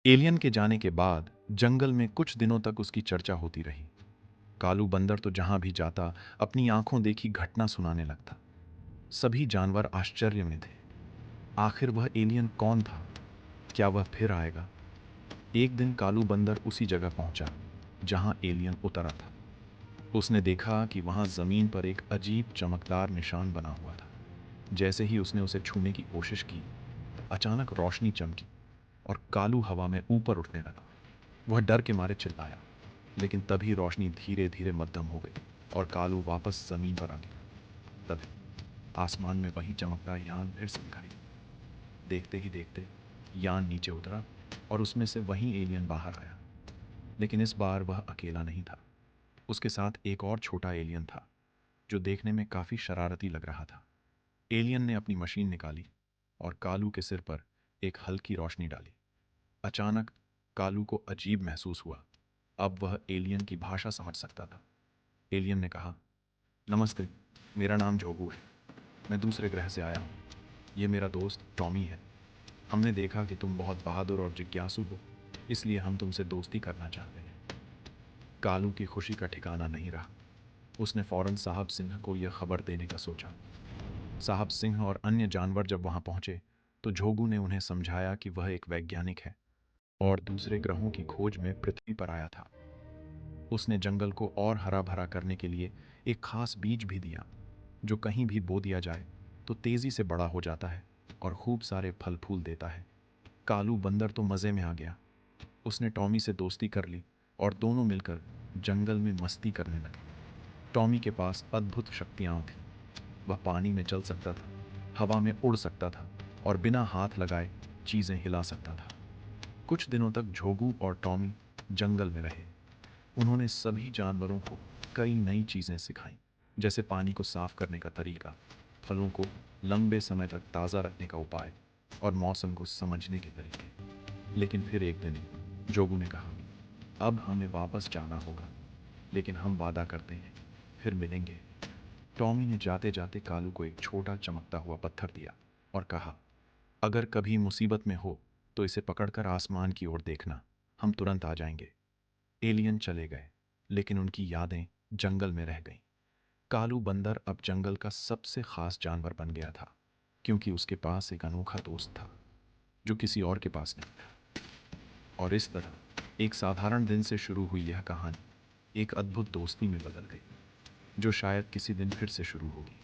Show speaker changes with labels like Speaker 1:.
Speaker 1: Alien के जाने के बाद जंगल में कुछ दिनों तक उसकी चर्चा होती रही। कालू बंदर तो जहां भी जाता अपनी आंखों देखी घटना सुनाने लगता। सभी जानवर आश्चर्य में थे। आखिर वह एलियन कौन था? क्या वह फिर आएगा? एक दिन कालू बंदर उसी जगह पहुंचा जहां एलियन उतरा था। उसने देखा कि वहां जमीन पर एक अजीब चमकदार निशान बना हुआ था। जैसे ही उसने उसे छूने की कोशिश की, अचानक रोशनी चमकी और कालू हवा में ऊपर उठने लगा। वह डर के मारे चिल्लाया, लेकिन तभी रोशनी धीरे धीरे मध्यम हो गई और कालू वापस जमीन पर आ गया। तभी आसमान में वही चमकदार यान फिर से दिखाई दी। देखते ही देखते यान नीचे उतरा और उसमें से वही एलियन बाहर आया। लेकिन इस बार वह अकेला नहीं था। उसके साथ एक और छोटा एलियन था जो देखने में काफी शरारती लग रहा था। एलियन ने अपनी मशीन निकाली और कालू के सिर पर एक हल्की रोशनी डाली। अचानक कालू को अजीब महसूस हुआ। अब वह एलियन की भाषा समझ सकता था। एलियन ने कहा, नमस्ते, मेरा नाम जोगू है। मैं दूसरे ग्रह से आया हूँ। ये मेरा दोस्त टॉमी है। हमने देखा कि तुम बहुत बहादुर और जिज्ञासु हो, इसलिए हम तुमसे दोस्ती करना चाहते हैं। कालू की खुशी का ठिकाना नहीं रहा। उसने फौरन साहब सिंह को यह खबर देने का सोचा। साहब सिंह और अन्य जानवर जब वहां पहुंचे तो जोगू ने उन्हें समझाया कि वह एक वैज्ञानिक है और दूसरे ग्रहों की खोज में पृथ्वी पर आया था। उसने जंगल को और हरा भरा करने के लिए एक खास बीज भी दिया, जो कहीं भी बो दिया जाए तो तेजी से बड़ा हो जाता है और खूब सारे फल फूल देता है। कालू बंदर तो मजे में आ गया। उसने टॉमी से दोस्ती कर ली और दोनों मिलकर जंगल में मस्ती करने लगे। टॉमी के पास अद्भुत शक्तियां थीं। वह पानी में चल सकता था, हवा में उड़ सकता था और बिना हाथ लगाए चीजें हिला सकता था। कुछ दिनों तक जोगू और टॉमी जंगल में रहे। उन्होंने सभी जानवरों को कई नई चीजें सिखाईं, जैसे पानी को साफ करने का तरीका, फलों को लंबे समय तक ताज़ा रखने का उपाय और मौसम को समझने के तरीके। लेकिन फिर एक दिन जोगू ने कहा, अब हमें वापस जाना होगा, लेकिन हम वादा करते हैं फिर मिलेंगे। टॉमी ने जाते जाते कालू को एक छोटा चमकता हुआ पत्थर दिया और कहा, अगर कभी मुसीबत में हो तो इसे पकड़कर आसमान की ओर देखना, हम तुरंत आ जाएंगे। एलियन चले गए, लेकिन उनकी यादें जंगल में रह गईं। कालू बंदर अब जंगल का सबसे खास जानवर बन गया था, क्योंकि उसके पास एक अनोखा दोस्त था जो किसी और के पास नहीं था। और इस तरह एक साधारण दिन से शुरू हुई यह कहानी एक अद्भुत दोस्ती में बदल गई, जो शायद किसी दिन फिर से शुरू होगी।